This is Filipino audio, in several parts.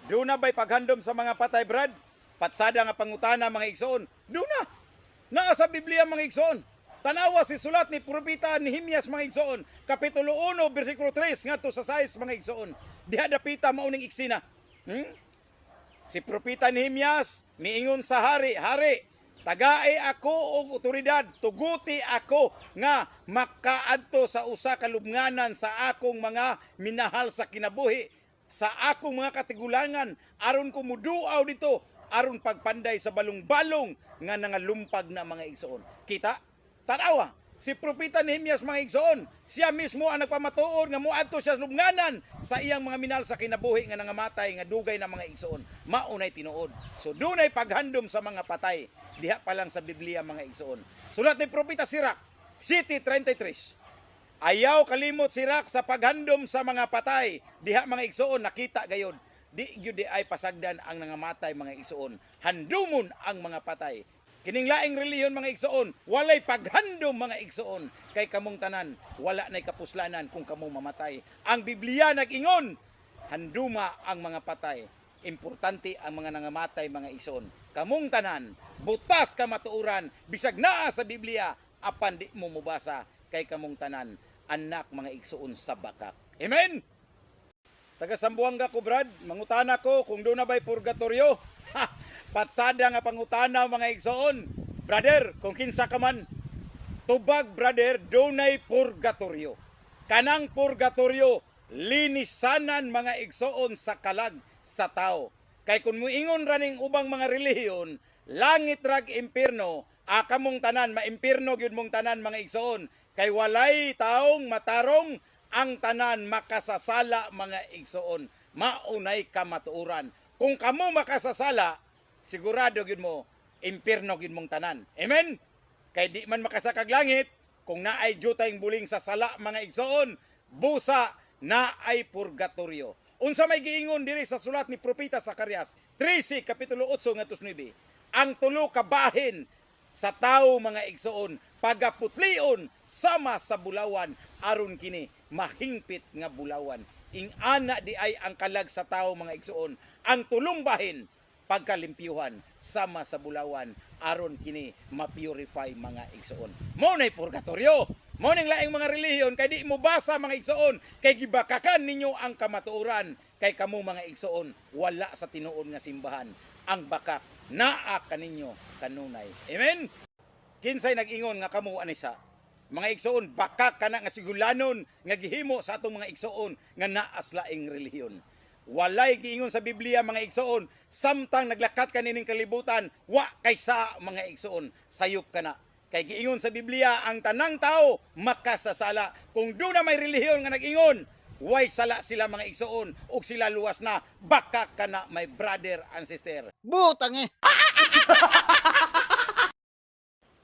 Do na ba'y paghandom sa mga patay, Brad? Patsada nga pangutana mga igsoon. Do na. Naa sa Biblia mga igsoon. Tanawa si sulat ni Propeta Nehemias mga igsoon. Kapitulo 1, versikulo 3, nga to sa 6 mga igsoon. Diha dapita mauning iksina. Si Propeta Nehemias, miingon sa hari, Hari, tagae ako og otoridad, tuguti ako nga makaadto sa usa ka lubnganan sa akong mga minahal sa kinabuhi, sa akong mga katigulangan, aron ko muduaw dito, aron pagpanday sa balong-balong nga nangalumpag na mga igsoon. Kita? Tanawa, si Propeta Nehemias mga igsoon, siya mismo ang nagpamatuod nga muadto siya sa lubnganan sa iyang mga minahal sa kinabuhi nga nangamatay nga dugay na mga igsoon. Maunay tinuod. So dunay paghandom sa mga patay. Diha pa lang sa Biblia mga igsoon. Sulat ni Propeta Sirach, City 33. Ayaw kalimot Sirach sa paghandom sa mga patay. Diha mga igsoon nakita gayod. Di gyud ay pasagdan ang nangamatay mga igsoon. Handumon ang mga patay. Kining laing reliyon mga igsoon, walay paghandom mga igsoon. Kay kamong tanan, wala na'y kapuslanan kung kamo mamatay. Ang Biblia nag-ingon, handuma ang mga patay. Importante ang mga nangamatay mga igsoon. Kamong tanan, butas ka matuuran, bisag naa sa Biblia, apan di mo mubasa. Kay kamong tanan, anak mga igsoon sa bakak. Amen? Taga Sambuanga ko, Brad, mangutana ko kung doon na ba'y purgatoryo. Patsada nga pangutana mga igsoon. Brother, kung kinsa ka man, tubag brother, dunay purgatoryo. Kanang purgatoryo, linisanan mga igsoon sa kalag sa tao. Kay kung muingon raning ubang mga relihiyon, langit rag impierno, akamong tanan, maimpierno gyud mong tanan mga igsoon. Kay walay taong matarong, ang tanan makasasala mga igsoon. Maunay kamatuuran. Kung kamo makasasala, sigurado gyud mo impierno gyud mong tanan. Amen. Kay di man makasakag langit kung naay jutay buling sa sala mga igsoon, busa naay purgatoryo. Unsa may giingon diri sa sulat ni Propeta Zacarias 13 kapitulo 8 ngadto 9. Ang tulo ka bahin sa tawo mga igsoon pagaputlion sama sa bulawan aron kini mahingpit nga bulawan. Ingana di ay ang kalag sa tawo mga igsoon. Ang tulong bahin pagkalimpyuhan sama sa bulawan aron kini ma-purify mga igsoon. Mo nay purgatoryo. Mo ning laing mga relihiyon kay di mo basa mga igsoon kay gibakakan ninyo ang kamatuoran kay kamo mga igsoon wala sa tinuod nga simbahan. Ang bakak naa kaninyo kanunay. Amen. Kinsay nag-ingon nga kamo anisa? Mga igsoon bakak kana nga sigulanon nga gihimo sa atong mga igsoon nga naas laing relihiyon. Walay giingon sa Biblia mga igsoon, samtang naglakat ka nining kalibutan, wa kaysa mga igsoon, sayop ka na. Kay giingon sa Biblia, ang tanang tao makasasala. Kung doon na may relihiyon nga nag-ingon, way sala sila mga igsoon, ug sila luwas na, baka ka na my brother and sister. Butang eh.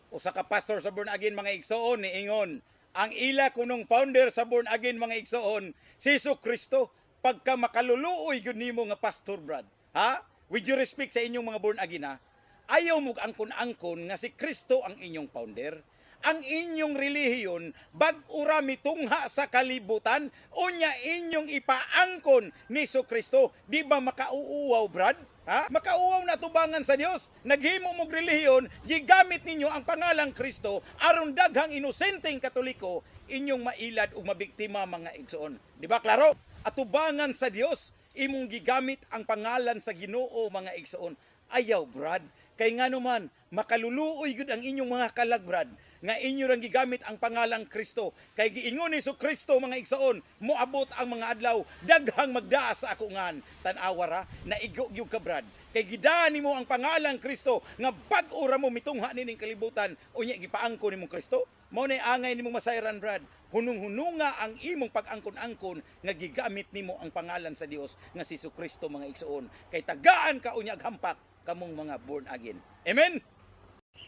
Usa ka pastor sa Born Again mga igsoon, niingon, ang ila kunong founder sa Born Again mga igsoon, si Jesucristo. Pagka makaluluoy yun nimo nga pastor Brad, ha? With you respect sa inyong mga born again ha? Ayaw mo angkon-angkon nga si Kristo ang inyong founder. Ang inyong relihiyon bag-ura mitungha sa kalibutan unya inyong ipaangkon ni Kristo. Di ba makauuwaw Brad? Ha? Makauuwaw na tubangan sa Dios. Naghimo mong relihiyon, gigamit ninyo ang pangalang Kristo aron daghang inosenteng Katoliko inyong mailad ug mabiktima mga igsoon. Di ba klaro? Atubangan sa Dios imong gigamit ang pangalan sa Ginoo mga igsoon. Ayaw Brad, kay ngano man makaluluoy gud ang inyong mga kalag Brad nga inyo rang gigamit ang pangalang Kristo. Kay giingon ni Kristo mga igsoon, moabot ang mga adlaw daghang magdaa sa ako ngan. Tan-awa ra naigo-gyud ka Brad. Kay gidaan nimo ang pangalang Kristo nga bag-ura mo mitungha nining kalibutan unya gipaangko nimo Kristo. Mao nay angay nimong masayran Brad. Hunong-hununga ang imong pag-angkon-angkon nga gigamit nimo ang pangalan sa Dios nga si Kristo mga igsoon. Kay tagaan ka unya hampak kamong mga born again. Amen.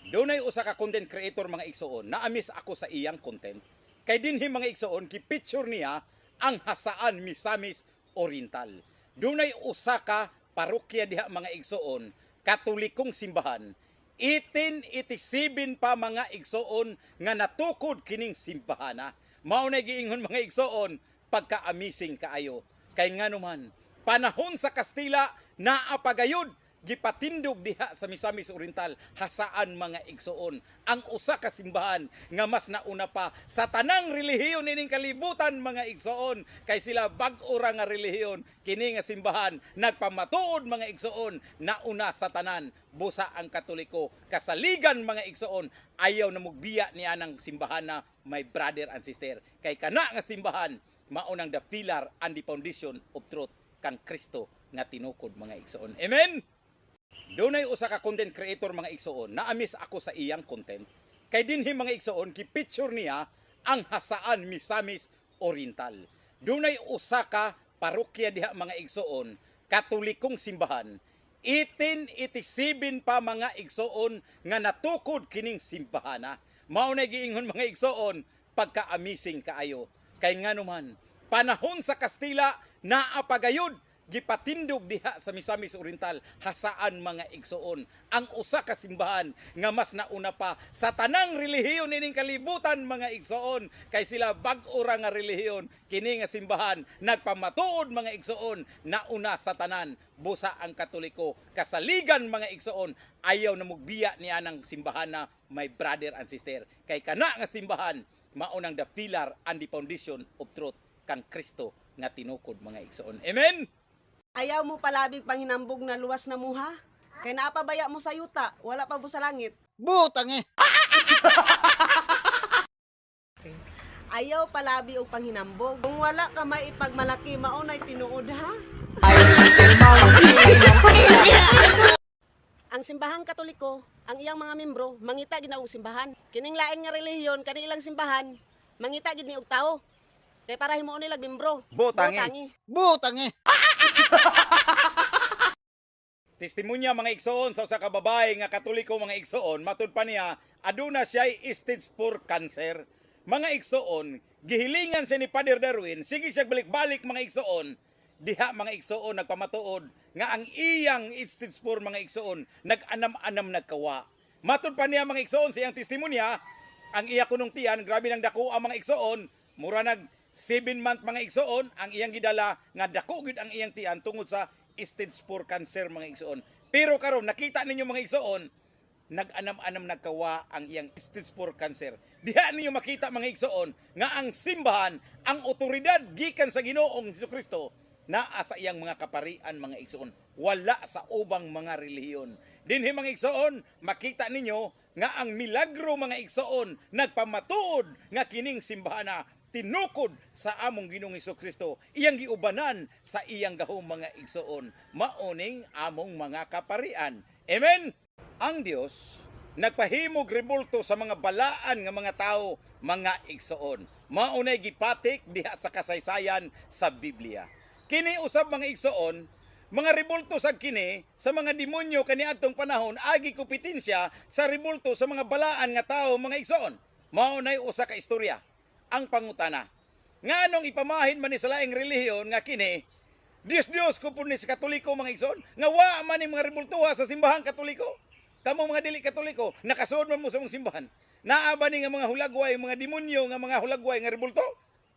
Dunay usa ka content creator mga igsoon, naamis ako sa iyang content. Kay dinhi mga igsoon gi-picture niya ang Hasaan Misamis Oriental. Dunay usa ka parokya diha mga igsoon, Katolikong simbahan. 1887 pa mga igsoon nga natukod kining simbahan. Mao na giingon mga igsoon, pagka-amazing kaayo. Kay ngano man, panahon sa Kastila naapagayod gipatindog diha sa Misamis Oriental hasaan mga igsoon ang usa ka simbahan nga mas nauna pa sa tanang relihiyon ining kalibutan mga igsoon kay sila bag-o ra nga relihiyon kini nga simbahan nagpamatuod mga igsoon nauna sa tanan busa ang Katoliko kasaligan mga igsoon ayaw na mugbiya niya ng simbahan na my brother and sister kay kana nga simbahan maunang the pillar and the foundation of truth kang Kristo nga tinukod mga igsoon. Amen. Dunay usa ka content creator mga igsoon na-amiss ako sa iyang content kay dinhi mga igsoon gi-picture niya ang hasaan Misamis Oriental. Dunay usa ka parokya diha mga igsoon Katolikong simbahan 1887 pa mga igsoon nga natukod kining simbahana. Mao na giingon mga igsoon pagka-amazing kaayo kay nganuman panahon sa Kastila naapagayod gipatindog diha sa Misamis Oriental hasaan mga igsoon ang usa ka simbahan nga mas nauna pa sa tanang relihiyon ining kalibutan mga igsoon kay sila bag-o ra nga relihiyon kini nga simbahan nagpamatuod mga igsoon nauna sa tanan busa ang Katoliko kasaligan mga igsoon ayaw na mugbiya niya ng simbahan na my brother and sister kay kana nga simbahan maunang the pillar and the foundation of truth kang Kristo nga tinukod mga igsoon. Amen. Ayaw mo palabig panghinambog na luwas na muha? Kay naapabaya mo sa yuta, wala pa mo sa langit. Butang eh. Ayaw palabi og panghinambog. Kung wala ka may ipagmalaki, maunay tinuod ha? Ang simbahang Katoliko, ang iyang mga membro, mangita gid na og simbahan. Kining lain nga relihiyon, kani ilang simbahan, mangita gid ni og tawo. Kay para himuon nila membro. Butangi. Butang eh. Testimonya mga igsoon sa usa ka babae nga Katoliko mga igsoon matud pa niya aduna siya stage 4 cancer. Mga igsoon gihilingan siya ni Father Darwin sige siya balik-balik mga igsoon diha mga igsoon nagpamatuod nga ang iyang stage 4 mga igsoon nag-anam-anam nagkawa. Matud pa niya mga igsoon sa iyang testimonya ang iya kunong tiyan grabe nang dako ang mga igsoon mura nag 7 month mga igsoon ang iyang gidala nga dako gid ang iyang tiyan tungod sa stage 4 cancer mga igsoon. Pero karon nakita ninyo mga igsoon nag-anam-anam nagkawa ang iyang stage 4 cancer. Diha ninyo makita mga igsoon nga ang simbahan ang otoridad gikan sa Ginoong Hesukristo naa sa iyang mga kaparian mga igsoon. Wala sa ubang mga relihiyon. Dinhi mga igsoon makita ninyo nga ang milagro mga igsoon nagpamatuod nga kining simbahan tinukod sa among Ginoong Hesukristo iyang giubanan sa iyang gahom mga igsoon maoning among mga kaparian. Amen. Ang Dios nagpahimog rebulto sa mga balaan nga mga tao mga igsoon maunay gipatik diha sa kasaysayan sa Biblia. Kini usab mga igsoon mga rebulto sad kini sa mga demonyo kaniadtong panahon agi kompetensya sa rebulto sa mga balaan nga tao mga igsoon. Maunay usa ka istorya ang pangutana. Nganong ipamahin man ni sa laing relihiyon nga kini Dios ko po ni sa Katoliko mga igsoon nga wa man ni mga rebultuha sa simbahang Katoliko. Kamo mga dili Katoliko nakasuod man mo sa mong simbahan. Naa ba ni nga mga hulagway mga demonyo nga mga hulagway nga rebulto?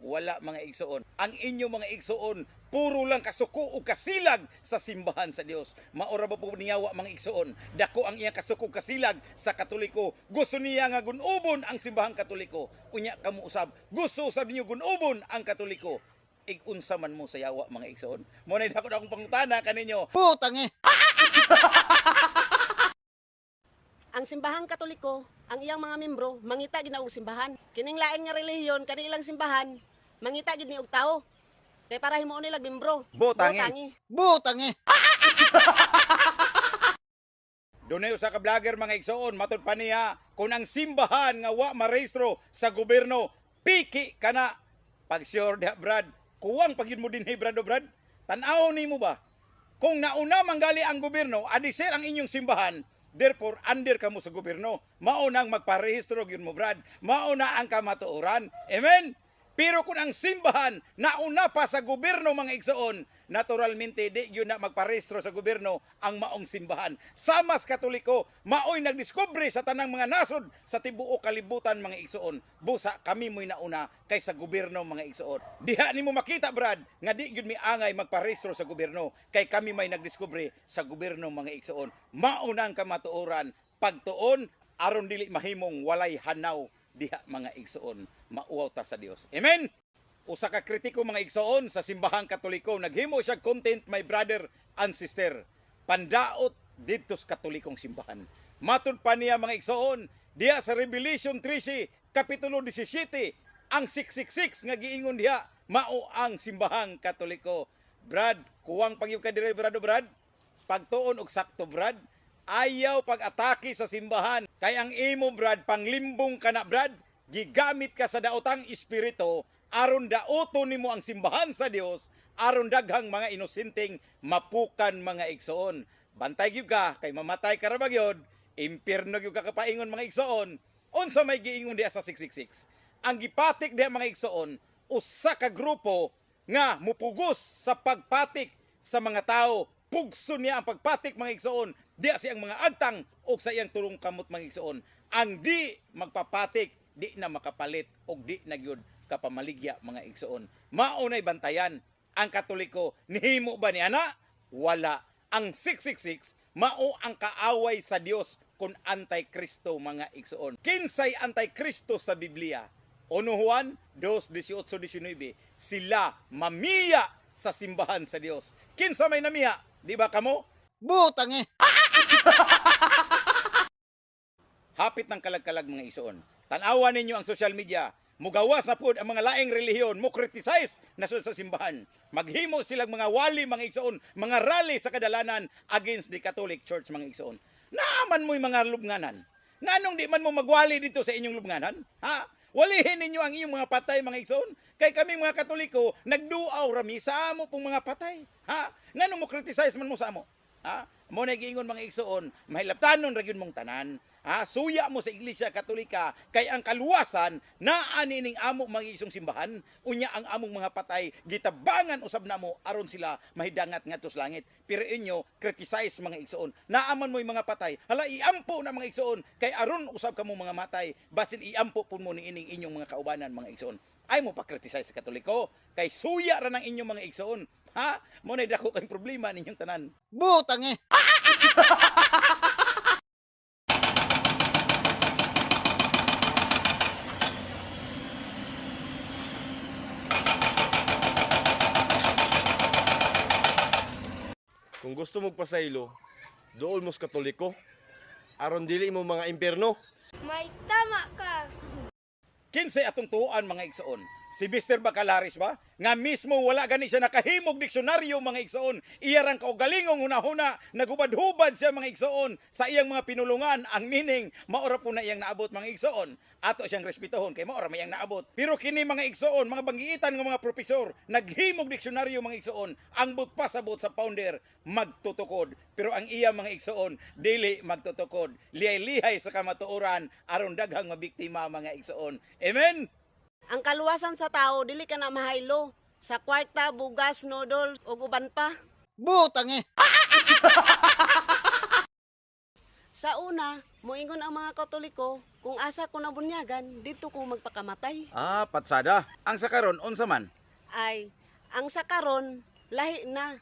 Wala mga igsoon. Ang inyo mga igsoon puro lang kasuko o kasilag sa simbahan sa Dios. Maora ba po niyawa mga igsoon? Dako ang iyang kasuko kasilag sa Katoliko. Gusto niya nga gunubon ang simbahang Katoliko. Unya kamo usab. Gusto usab niyo gunubon ang Katoliko. Igunsa man mo sa yawa mga igsoon. Mo na dako akong pangutana kaninyo. Butang eh. Ang simbahang Katoliko, ang iyang mga membro, mangita gid na og simbahan. Kining lain nga relihiyon, kani ilang simbahan, mangita gid ni og tawo. Kay para himuon nila membro. Butangi. Butang eh. Dunay usa ka vlogger mga igsoon matud pa niya kung ang simbahan nga wa marehistro sa gobyerno piki kana pag sure diha Brad kuwang pagyud mo dinhi Brad o Brad tan-aw nimo ba kung nauna manggali ang gobyerno adisir ang inyong simbahan therefore under ka mo sa gobyerno mao nang magparehistro gyud mo Brad mao na ang kamatuoran. Amen. Pero kung ang simbahan nauna pa sa gobyerno mga igsoon, naturalmente di yun na magparehistro sa gobyerno ang maong simbahan. Samas Katoliko, maoy nagdiskubre sa tanang mga nasod sa tibuok kalibutan mga igsoon. Busa kami mo'y nauna kaysa gobyerno mga igsoon. Diha nimo makita Brad nga di yun mi angay magparehistro sa gobyerno kay kami may nagdiskubre sa gobyerno mga igsoon. Maunang kamatuoran pagtuon aron dili mahimong walay hanaw diha mga igsoon, mauwaw ta sa Dios. Amen. Usa ka kritiko mga igsoon sa simbahang Katoliko, naghimo siya content my brother and sister. Pandaot didto sa Katolikong simbahan. Matud pa niya mga igsoon, diha sa Revelation 13 kapitulo 17, ang 666 nga giingon diha mao ang simbahang Katoliko. Brad, kuwang pagyud ka dire Brad. Pagtuon og sakto Brad. Ayaw pag-atake sa simbahan. Kay ang imo Brad, panglimbong ka na Brad, gigamit ka sa daotang espiritu, aron daoton nimo ang simbahan sa Dios, aron daghang mga inosenteng mapukan mga igsoon. Bantay gyud ka, kay mamatay ka ra bagyod, impierno gyud ka kapaingon mga igsoon. Unsa may giingon diha sa 666? Ang gipatik diha mga igsoon, usa ka grupo nga mupugos sa pagpatik sa mga tao. Pugso niya ang pagpatik mga igsoon, diya siyang mga agtang o sa iyang tulong kamot mga igsoon. Ang di magpapatik, di na makapalit o di na gyud kapamaligya mga igsoon. Maunay bantayan ang Katoliko, nihimo ba ni ana? Wala. Ang 666 mao ang kaaway sa Dios kun anti-Kristo mga igsoon. Kinsay anti-Kristo sa Biblia? 1 Juan 2:18-19, sila mamiya sa simbahan sa Dios. Kinsa may namiya? Di ba kamo? Butang eh. Hapit ng kalag-kalag mga igsoon. Tanawan ninyo ang social media. Mugawas na pud ang mga laing relihiyon, mo criticize na sa simbahan. Maghimo silang mga wali mga igsoon, mga rally sa kadalanan against the Catholic Church mga igsoon. Naaman mo'y mga lubnganan. Nganong di man mo magwali dito sa inyong lubnganan? Ha? Walihin ninyo ang inyong mga patay mga igsoon. Kay kami mga Katoliko, nagduaw rami sa amo pong mga patay. Ha? Nganong mo criticize man mo sa amo? Ha? Mo nagiingon mga igsoon, mahilaptanon ra gyud mong tanan. Ha? Suya mo sa Iglesia Katolika kay ang kaluwasan naa nining amo mga isong simbahan, unya ang among mga patay gitabangan usab namo aron sila mahidangat ngadto sa langit. Pero inyo criticize mga igsoon. Naaman mo'y mga patay, hala iampo na mga igsoon kay aron usab kamo mga matay, basin iampo pud mo ni ining inyong mga kaubanan mga igsoon. Ay mo pa criticize sa Katoliko kay suya ra ng inyong mga igsoon. Ha? Mo na dako kay problema ninyong tanan. Butang eh. Kung gusto mong pasaylo, dool mo sa Katoliko, aron dili mo mga impyerno. May tama ka. Kinsay atong tuoan mga igsoon? Si Mr. Bacalaris ba? Nga mismo wala gani siya nakahimog diksyonaryo mga igsoon. Iya rang kaugalingong hunahuna, nagubad-hubad siya mga igsoon sa iyang mga pinulungan. Ang meaning, maora po na iyang naabot mga igsoon. Ato siyang respetohon kay maora may iyang naabot. Pero kini mga igsoon, mga banggiitan ng mga profesor, naghimog diksyonaryo mga igsoon. Ang but pa sa but sa founder, magtutukod. Pero ang iya mga igsoon, dili magtutukod. Lihay-lihay sa kamatuoran, aron daghang mabiktima mga igsoon. Amen? Ang kaluwasan sa tao, dili ka na mahaylo. Sa kwarta, bugas, noodles, o uban pa. Butang eh. Sa una, muingon ang mga Katoliko, kung asa ko nabunyagan, dito ko magpakamatay. Ah, patsada. Ang sakaron, unsa man? Ay, ang sa karon, lahi na.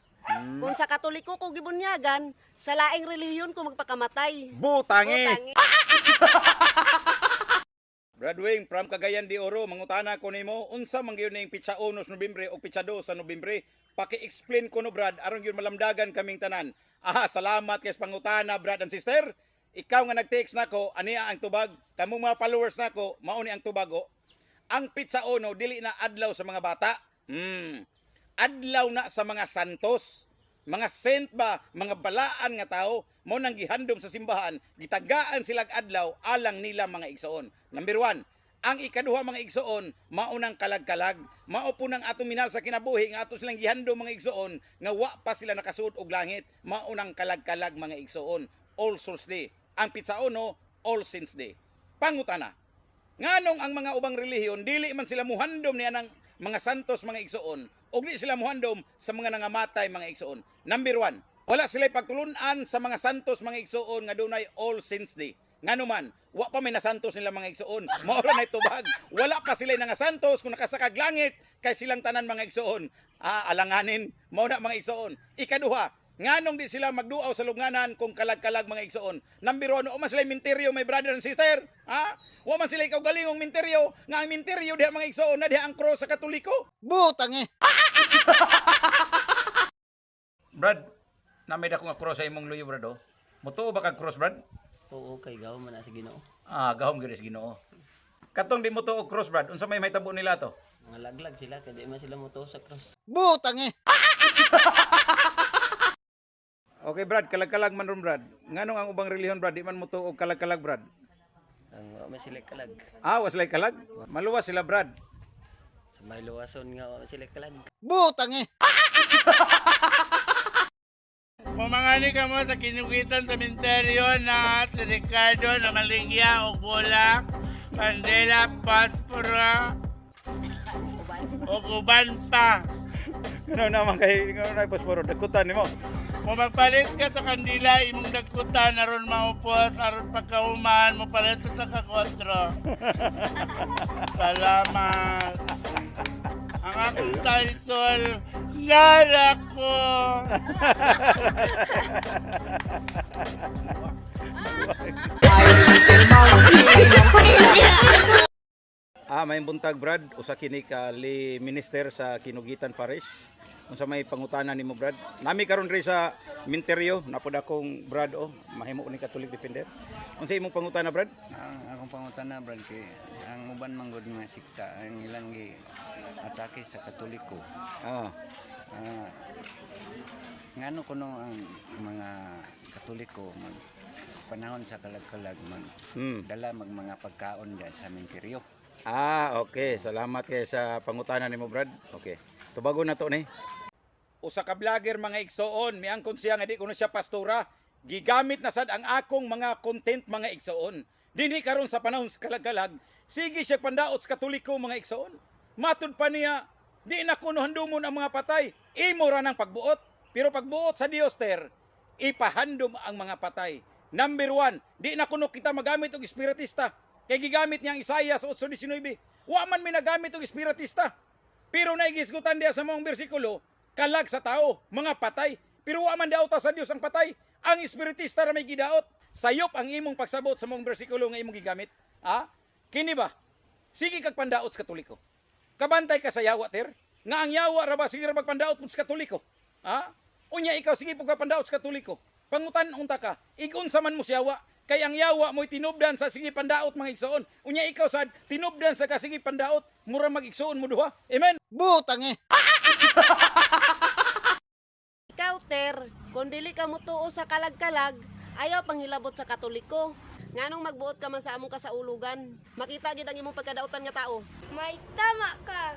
Kung sa Katoliko ko gibunyagan, sa laing relihiyon ko magpakamatay. Butangi! Butangi. Brad Wing, from Cagayan de Oro, mangutana ko nimo, unsa man gyud ning pitsa 1 sa Nobyembre o pitsa 2 sa Nobyembre? Paki-explain ko no Brad, aron gyud malamdagan kaming tanan. Aha, salamat kay pangutana Brad and sister. Ikaw nga nag-text nako, aniya ang tubag. Kamong mga followers nako, mao ni ang tubago. Ang pitsa 1 dili na adlaw sa mga bata. Adlaw na sa mga santos. Mga saint ba, mga balaan nga tao, mo nang gihandom sa simbahan, gitagaan sila adlaw alang nila mga igsoon. Number 1, ang ikaduha mga igsoon, maunang kalag-kalag, mao po nang atong minal sa kinabuhi nga ato silang gihandom mga igsoon nga wa pa sila nakasuot og langit, maunang kalag-kalag mga igsoon. All Souls Day. Ang pitsa 1, All Saints Day. Pangutana, Nganong ang mga ubang relihiyon dili man sila muhandom ni anang mga santos mga igsoon ug di sila muhandom sa mga nangamatay mga igsoon. Number 1, wala sila pagtulunan sa mga santos mga igsoon nga dunay All Saints Day. Ngano man, wa pa may nasantos nila mga igsoon. Mao ra nay tubag. Wala pa sila nga santos kung nakasakag langit kay silang tanan mga igsoon. Alanganin mao na mga igsoon. Ikaduha, nganong di sila magduaw sa lugnanan kung kalag-kalag mga igsoon. Number 1, o man sila minteryo my brother and sister. Wa man sila ikaw galingong minteryo, nga ang minteryo diha mga igsoon na diha ang cross sa Katoliko. Butang eh. Brad, namay dako nga cross sa imong luyo brad oh. Mutuo ba kag cross brad? Oo, kay gaw man na sa Ginoo. Gahom gyud sa Ginoo. Katong di mo tuo cross brad, unsa may mahitabo nila to? Mga laglag sila kay di man sila moto sa cross. Butang eh. Okay brad, kalag-kalag man ron brad. Nganong ang ubang relihiyon brad, di man mo tuo og kalag-kalag brad? Ang wa man sila kalag. Was like kalag? Maluwas sila brad. Sa may luwason nga wa man sila kalag. Butang eh. Pumangani ka mo sa kinukitan sa minteryo na si Ricardo na maligya o bulak, kandela, paspora, o kuban pa. Ano naman kay na posporo dakutan nimo. Kung magpalit ka sa kandila, imong dagkutan, aron maupos, aron pagkauman, mo palit sa kakotro. Salamat. Ang akong title, Nara ko. May buntag brad, usa kini ka minister sa Kinugitan Parish. Unsa may pangutanan nimo brad? Nami karon ri sa minteryo, napod akong brad mahimo ni Catholic Defender. Unsa imong pangutana brad? Ang akong pangutana brad kay ang uban manggod nga sikta ang ilang gi atake sa Katoliko. Ngano kuno ang mga Katoliko sa panahon sa kalag-kalag dala mga pagkaon diyan sa minteryo. Okay. Salamat kay sa pangutana nimo brad. Okay. Tubago na to ni. Usa ka vlogger mga igsoon, miangkon siya nga di kuno siya pastora. Gigamit na sad ang akong mga content mga igsoon. Dinhi karon sa panahon sa kalag-kalag, sige siya pandaot sa Katoliko mga igsoon. Matud pa niya, di na kuno handumon ang mga patay. Imo ra ng pagbuot. Pero pagbuot sa Dios ter, ipahandom ang mga patay. Number 1, di na kuno kita magamit og espiritista. Kay gigamit niya ang Isaiah 8:19. Wa man mi nagamit og espiritista. Pero naigisgutan diya sa mga bersikulo, kalag sa tao, mga patay. Pero wa man daot sa Dios ang patay. Ang espiritista ra may gidaot. Sayop ang imong pagsabot sa mga bersikulo nga imong gigamit. Kini ba? Sige kag pandaot sa Katoliko. Kabantay ka sa yawa ter. Nga ang yawa ra ba sige ra magpandaot pud sa Katoliko. Unya ikaw sige pug pandaot sa Katoliko. Pangutan unta ka, igunsa man mo sa yawa. Kay ang yawa mo'y tinubdan sa sige pandaot mga igsoon. Unya ikaw sad tinubdan sa kasige pandaot, mura mag-igsoon mo duha. Amen. Butang eh. Ikaw, Ter, kung dili ka mutuo sa kalag-kalag, ayaw panghilabot sa Katoliko. Nganong magbuot ka man sa among kasaulugan, makita gid ang imong pagkadaotan nga tao. May tama ka.